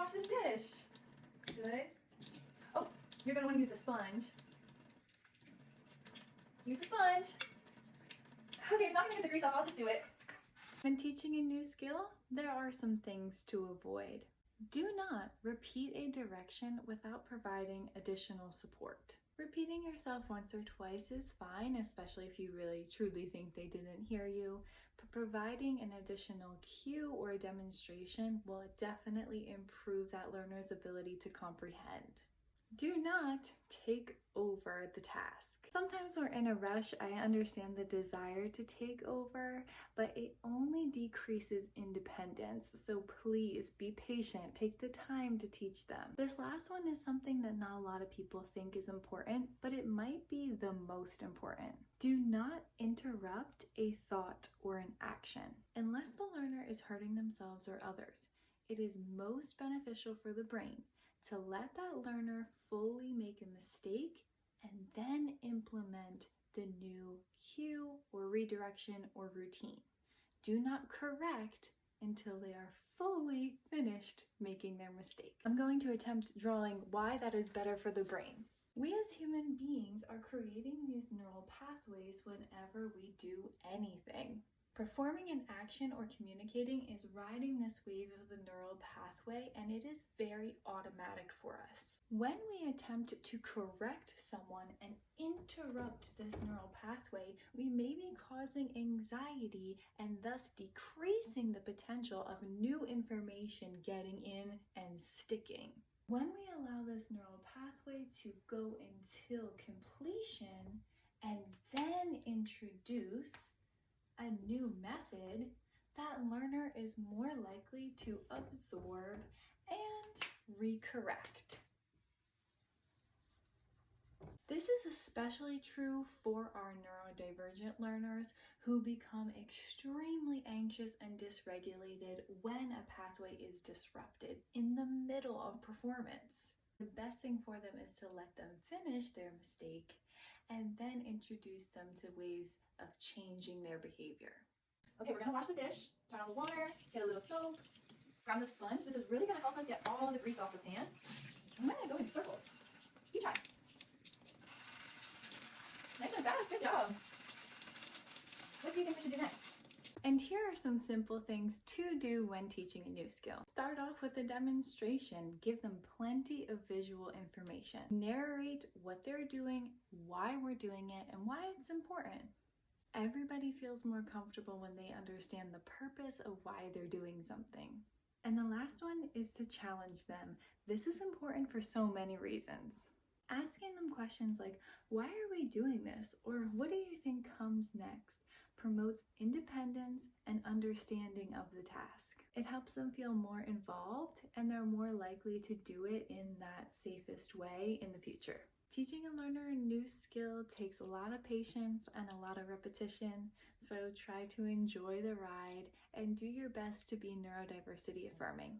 wash this dish. Good. Oh, you're gonna wanna use the sponge. Use the sponge. Okay, it's not gonna get the grease off, I'll just do it. When teaching a new skill, there are some things to avoid. Do not repeat a direction without providing additional support. Repeating yourself once or twice is fine, especially if you really truly think they didn't hear you, but providing an additional cue or demonstration will definitely improve that learner's ability to comprehend. Do not take over the task. Sometimes we're in a rush. I understand the desire to take over, but it only decreases independence. So please be patient. Take the time to teach them. This last one is something that not a lot of people think is important, but it might be the most important. Do not interrupt a thought or an action unless the learner is hurting themselves or others. It is most beneficial for the brain to let that learner fully make a mistake and then implement the new cue or redirection or routine. Do not correct until they are fully finished making their mistake. I'm going to attempt drawing why that is better for the brain. We as human beings are creating these neural pathways whenever we do anything. Performing an action or communicating is riding this wave of the neural pathway, and it is very automatic for us. When we attempt to correct someone and interrupt this neural pathway, we may be causing anxiety and thus decreasing the potential of new information getting in and sticking. When we allow this neural pathway to go until completion and then introduce a new method, that learner is more likely to absorb and recorrect. This is especially true for our neurodivergent learners who become extremely anxious and dysregulated when a pathway is disrupted in the middle of performance. The best thing for them is to let them finish their mistake and then introduce them to ways of changing their behavior. Okay, we're gonna wash the dish, turn on the water, get a little soap, grab the sponge. This is really gonna help us get all the grease off the pan. I'm gonna go in circles. You try. Nice and fast, good job. What do you think we should do next? And here are some simple things to do when teaching a new skill. Start off with a demonstration. Give them plenty of visual information. Narrate what they're doing, why we're doing it, and why it's important. Everybody feels more comfortable when they understand the purpose of why they're doing something. And the last one is to challenge them. This is important for so many reasons. Asking them questions like, why are we doing this? Or what do you think comes next? Promotes independence and understanding of the task. It helps them feel more involved, and they're more likely to do it in that safest way in the future. Teaching a learner a new skill takes a lot of patience and a lot of repetition, so try to enjoy the ride and do your best to be neurodiversity affirming.